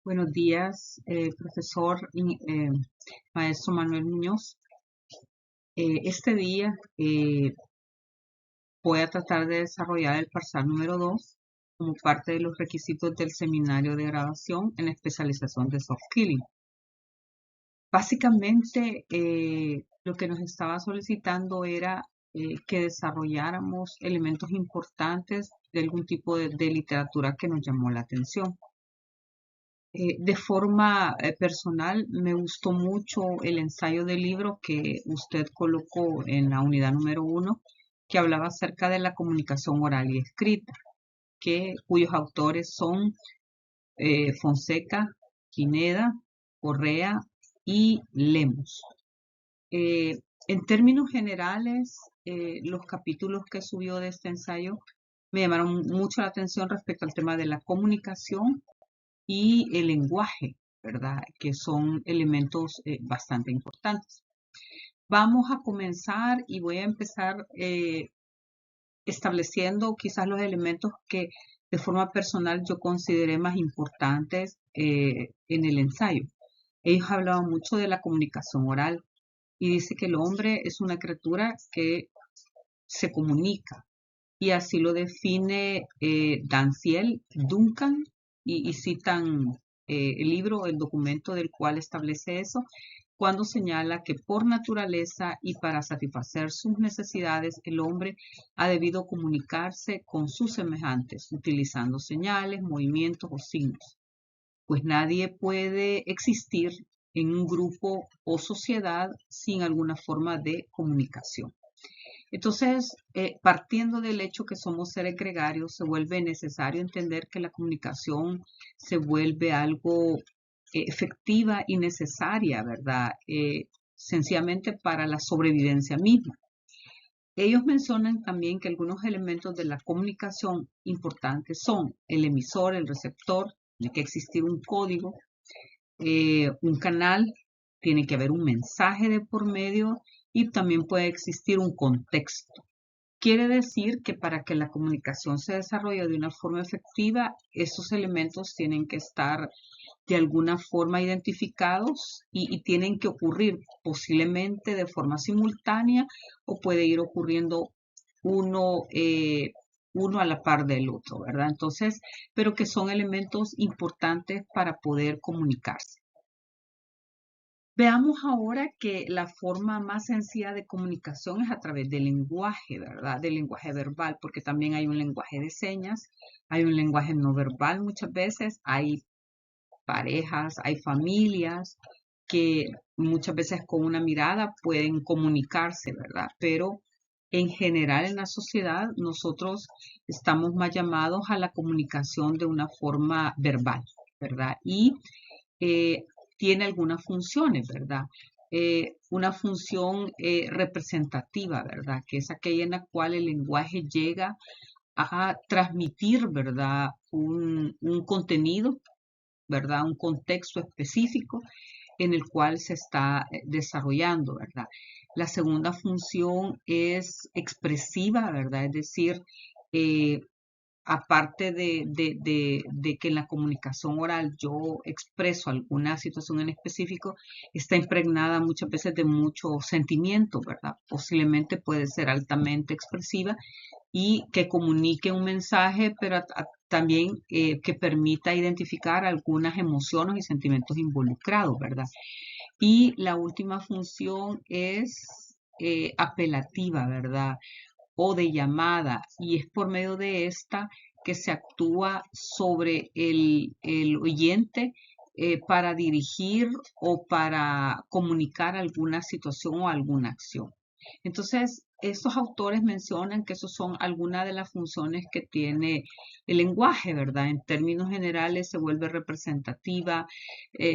Buenos días, profesor y maestro Manuel Muñoz. Este día voy a tratar de desarrollar el parcial número 2 como parte de los requisitos del seminario de graduación en especialización de soft skilling. Básicamente, lo que nos estaba solicitando era que desarrolláramos elementos importantes de algún tipo de literatura que nos llamó la atención. De forma personal, me gustó mucho el ensayo del libro que usted colocó en la unidad número 1, que hablaba acerca de la comunicación oral y escrita, cuyos autores son Fonseca, Pineda, Correa y Lemos. En términos generales, los capítulos que subió de este ensayo me llamaron mucho la atención respecto al tema de la comunicación y el lenguaje, ¿verdad? Que son elementos bastante importantes. Vamos a comenzar y voy a empezar estableciendo quizás los elementos que de forma personal yo consideré más importantes en el ensayo. Ellos hablaban mucho de la comunicación oral y dice que el hombre es una criatura que se comunica y así lo define Danciel Duncan y citan el libro, el documento del cual establece eso, cuando señala que por naturaleza y para satisfacer sus necesidades, el hombre ha debido comunicarse con sus semejantes, utilizando señales, movimientos o signos, pues nadie puede existir en un grupo o sociedad sin alguna forma de comunicación. Entonces, partiendo del hecho que somos seres gregarios, se vuelve necesario entender que la comunicación se vuelve algo efectiva y necesaria, ¿verdad? Sencillamente para la sobrevivencia misma. Ellos mencionan también que algunos elementos de la comunicación importantes son el emisor, el receptor, tiene que existir un código, un canal, tiene que haber un mensaje de por medio y también puede existir un contexto. Quiere decir que para que la comunicación se desarrolle de una forma efectiva, esos elementos tienen que estar de alguna forma identificados y tienen que ocurrir posiblemente de forma simultánea o puede ir ocurriendo uno a la par del otro, ¿verdad? Entonces, pero que son elementos importantes para poder comunicarse. Veamos ahora que la forma más sencilla de comunicación es a través del lenguaje, ¿verdad? Del lenguaje verbal, porque también hay un lenguaje de señas, hay un lenguaje no verbal muchas veces, hay parejas, hay familias que muchas veces con una mirada pueden comunicarse, ¿verdad? Pero en general en la sociedad nosotros estamos más llamados a la comunicación de una forma verbal, ¿verdad? Y tiene algunas funciones, ¿verdad? Una función representativa, ¿verdad? Que es aquella en la cual el lenguaje llega a transmitir, ¿verdad? Un contenido, ¿verdad? Un contexto específico en el cual se está desarrollando, ¿verdad? La segunda función es expresiva, ¿verdad? Es decir, aparte de que en la comunicación oral yo expreso alguna situación en específico, está impregnada muchas veces de mucho sentimiento, ¿verdad? Posiblemente puede ser altamente expresiva y que comunique un mensaje, pero también que permita identificar algunas emociones y sentimientos involucrados, ¿verdad? Y la última función es apelativa, ¿verdad? O de llamada, y es por medio de esta que se actúa sobre el oyente para dirigir o para comunicar alguna situación o alguna acción. Entonces, estos autores mencionan que esas son algunas de las funciones que tiene el lenguaje, ¿verdad? En términos generales se vuelve representativa,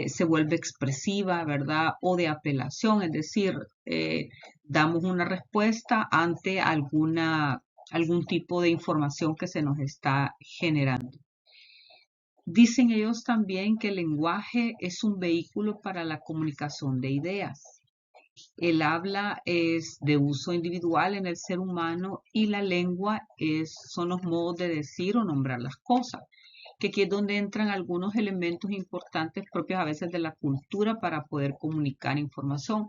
se vuelve expresiva, ¿verdad? O de apelación, es decir, damos una respuesta ante algún tipo de información que se nos está generando. Dicen ellos también que el lenguaje es un vehículo para la comunicación de ideas. El habla es de uso individual en el ser humano y la lengua son los modos de decir o nombrar las cosas, que aquí es donde entran algunos elementos importantes propios a veces de la cultura para poder comunicar información.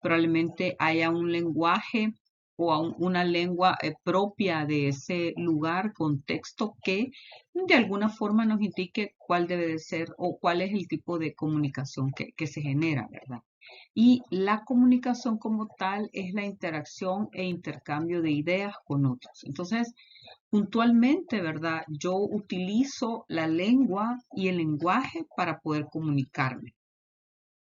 Probablemente haya un lenguaje o una lengua propia de ese lugar, contexto, que de alguna forma nos indique cuál debe de ser o cuál es el tipo de comunicación que se genera, ¿verdad? Y la comunicación como tal es la interacción e intercambio de ideas con otros. Entonces, puntualmente, ¿verdad? Yo utilizo la lengua y el lenguaje para poder comunicarme.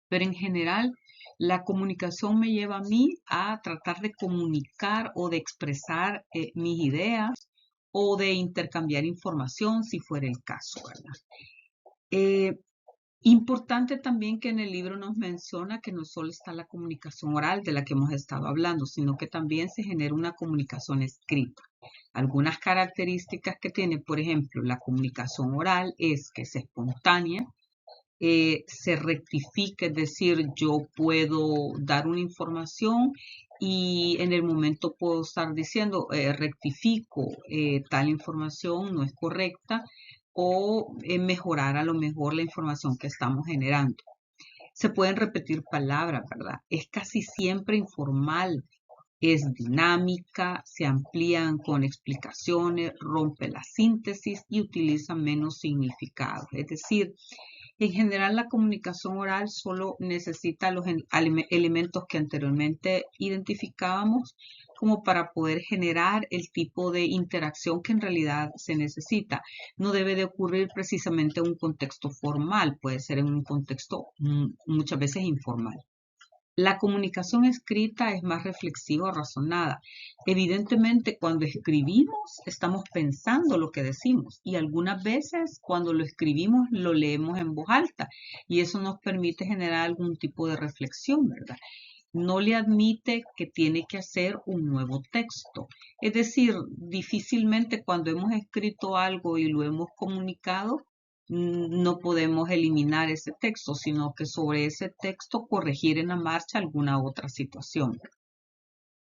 Pero en general, la comunicación me lleva a mí a tratar de comunicar o de expresar mis ideas o de intercambiar información si fuera el caso, ¿verdad? Eh, Importante también que en el libro nos menciona que no solo está la comunicación oral de la que hemos estado hablando, sino que también se genera una comunicación escrita. Algunas características que tiene, por ejemplo, la comunicación oral es que es espontánea, se rectifica, es decir, yo puedo dar una información y en el momento puedo estar diciendo, rectifico, tal información no es correcta o mejorar a lo mejor la información que estamos generando. Se pueden repetir palabras, ¿verdad? Es casi siempre informal, es dinámica, se amplían con explicaciones, rompe la síntesis y utiliza menos significados. Es decir, en general la comunicación oral solo necesita los elementos que anteriormente identificábamos como para poder generar el tipo de interacción que en realidad se necesita. No debe de ocurrir precisamente en un contexto formal, puede ser en un contexto muchas veces informal. La comunicación escrita es más reflexiva o razonada. Evidentemente, cuando escribimos, estamos pensando lo que decimos y algunas veces cuando lo escribimos, lo leemos en voz alta y eso nos permite generar algún tipo de reflexión, ¿verdad? No le admite que tiene que hacer un nuevo texto. Es decir, difícilmente cuando hemos escrito algo y lo hemos comunicado, no podemos eliminar ese texto, sino que sobre ese texto corregir en la marcha alguna otra situación.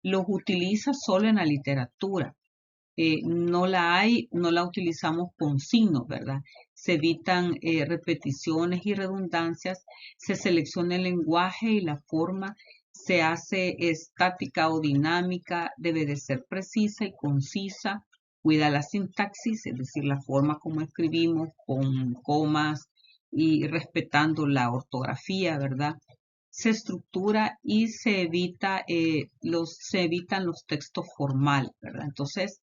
Los utiliza solo en la literatura. No la utilizamos con signos, ¿verdad? Se evitan repeticiones y redundancias, se selecciona el lenguaje y la forma, se hace estática o dinámica, debe de ser precisa y concisa, cuida la sintaxis, es decir, la forma como escribimos, con comas y respetando la ortografía, ¿verdad? Se estructura y se evitan los textos formales, ¿verdad? Entonces,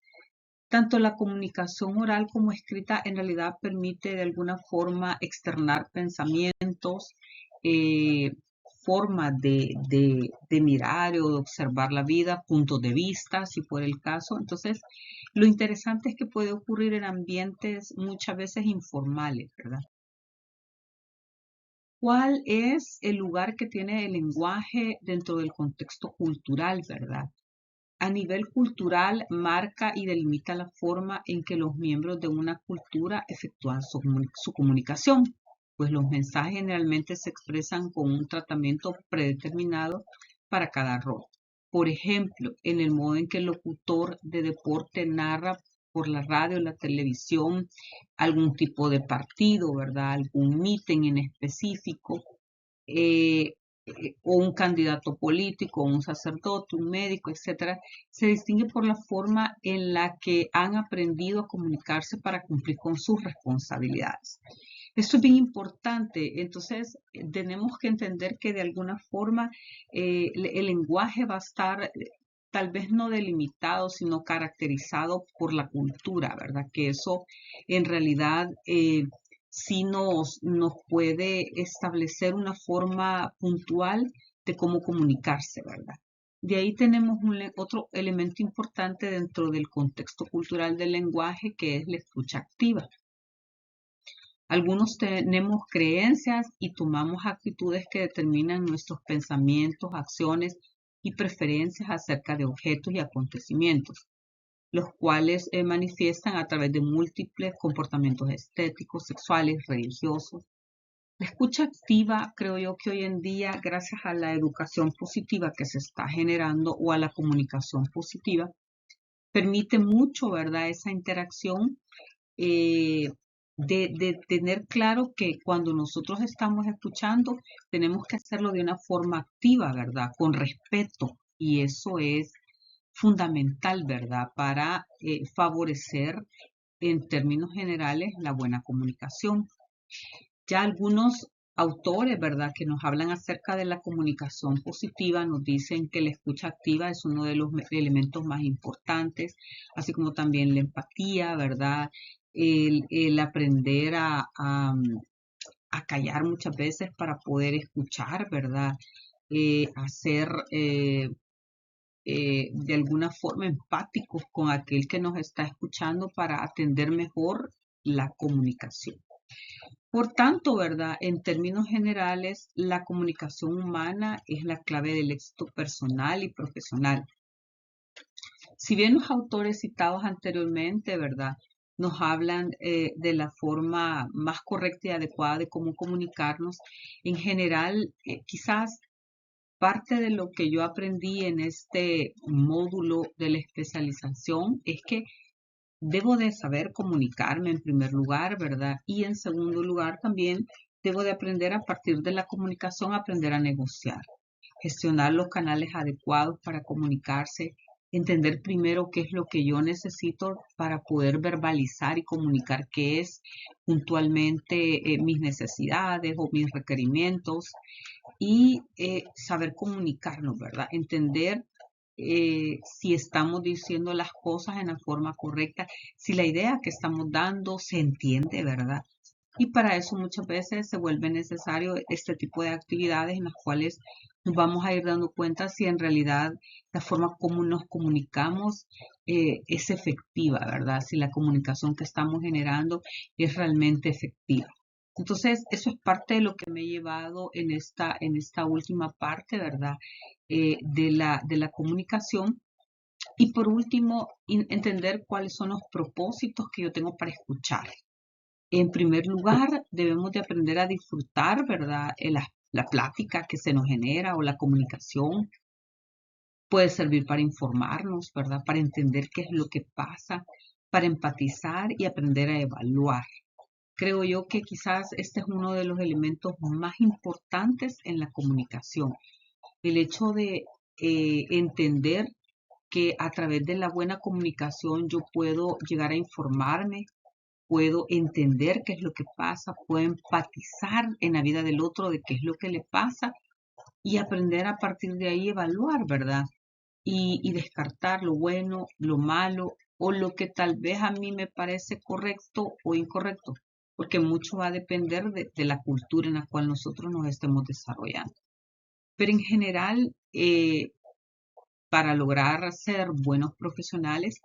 tanto la comunicación oral como escrita en realidad permite de alguna forma externar pensamientos, eh, formas de mirar o de observar la vida, puntos de vista, si fuera el caso. Entonces, lo interesante es que puede ocurrir en ambientes muchas veces informales, ¿verdad? ¿Cuál es el lugar que tiene el lenguaje dentro del contexto cultural, verdad? A nivel cultural, marca y delimita la forma en que los miembros de una cultura efectúan su comunicación, pues los mensajes generalmente se expresan con un tratamiento predeterminado para cada rol. Por ejemplo, en el modo en que el locutor de deporte narra por la radio o la televisión algún tipo de partido, ¿verdad? Algún meeting en específico, eh, o un candidato político, un sacerdote, un médico, etcétera, se distingue por la forma en la que han aprendido a comunicarse para cumplir con sus responsabilidades. Esto es bien importante. Entonces, tenemos que entender que de alguna forma el lenguaje va a estar tal vez no delimitado, sino caracterizado por la cultura, ¿verdad? Que eso en realidad sí nos puede establecer una forma puntual de cómo comunicarse, ¿verdad? De ahí tenemos otro elemento importante dentro del contexto cultural del lenguaje, que es la escucha activa. Algunos tenemos creencias y tomamos actitudes que determinan nuestros pensamientos, acciones y preferencias acerca de objetos y acontecimientos, los cuales manifiestan a través de múltiples comportamientos estéticos, sexuales, religiosos. La escucha activa, creo yo que hoy en día, gracias a la educación positiva que se está generando o a la comunicación positiva, permite mucho, ¿verdad? Esa interacción de tener claro que cuando nosotros estamos escuchando, tenemos que hacerlo de una forma activa, ¿verdad? Con respeto. Y eso es fundamental, ¿verdad? Para favorecer en términos generales la buena comunicación. Ya algunos autores, ¿verdad?, que nos hablan acerca de la comunicación positiva, nos dicen que la escucha activa es uno de los elementos más importantes, así como también la empatía, ¿verdad? El aprender a callar muchas veces para poder escuchar, ¿verdad? Hacer de alguna forma empáticos con aquel que nos está escuchando para atender mejor la comunicación. Por tanto, ¿verdad? En términos generales, la comunicación humana es la clave del éxito personal y profesional. Si bien los autores citados anteriormente, ¿verdad? Nos hablan de la forma más correcta y adecuada de cómo comunicarnos, en general, quizás parte de lo que yo aprendí en este módulo de la especialización es que debo de saber comunicarme en primer lugar, ¿verdad? Y en segundo lugar también debo de aprender a partir de la comunicación, aprender a negociar, gestionar los canales adecuados para comunicarse, entender primero qué es lo que yo necesito para poder verbalizar y comunicar qué es puntualmente mis necesidades o mis requerimientos y saber comunicarnos, ¿verdad? Entender si estamos diciendo las cosas en la forma correcta, si la idea que estamos dando se entiende, ¿verdad? Y para eso muchas veces se vuelve necesario este tipo de actividades en las cuales nos vamos a ir dando cuenta si en realidad la forma como nos comunicamos es efectiva, ¿verdad? Si la comunicación que estamos generando es realmente efectiva. Entonces, eso es parte de lo que me he llevado en esta última parte, ¿verdad? De la comunicación. Y por último, entender cuáles son los propósitos que yo tengo para escuchar. En primer lugar, debemos de aprender a disfrutar, ¿verdad? La plática que se nos genera o la comunicación puede servir para informarnos, ¿verdad? Para entender qué es lo que pasa, para empatizar y aprender a evaluar. Creo yo que quizás este es uno de los elementos más importantes en la comunicación. El hecho de entender que a través de la buena comunicación yo puedo llegar a informarme, puedo entender qué es lo que pasa, puedo empatizar en la vida del otro de qué es lo que le pasa y aprender a partir de ahí evaluar, ¿verdad? Y descartar lo bueno, lo malo o lo que tal vez a mí me parece correcto o incorrecto, porque mucho va a depender de la cultura en la cual nosotros nos estemos desarrollando. Pero en general, para lograr ser buenos profesionales,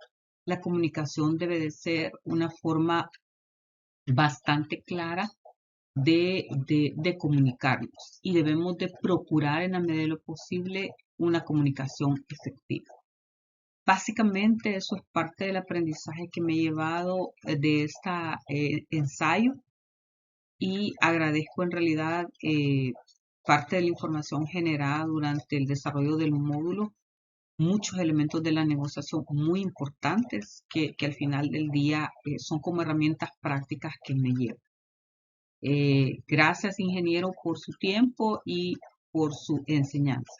la comunicación debe de ser una forma bastante clara de comunicarnos y debemos de procurar en la medida de lo posible una comunicación efectiva. Básicamente eso es parte del aprendizaje que me he llevado de este ensayo y agradezco en realidad parte de la información generada durante el desarrollo del módulo, muchos elementos de la negociación muy importantes que al final del día son como herramientas prácticas que me llevo. Gracias, ingeniero, por su tiempo y por su enseñanza.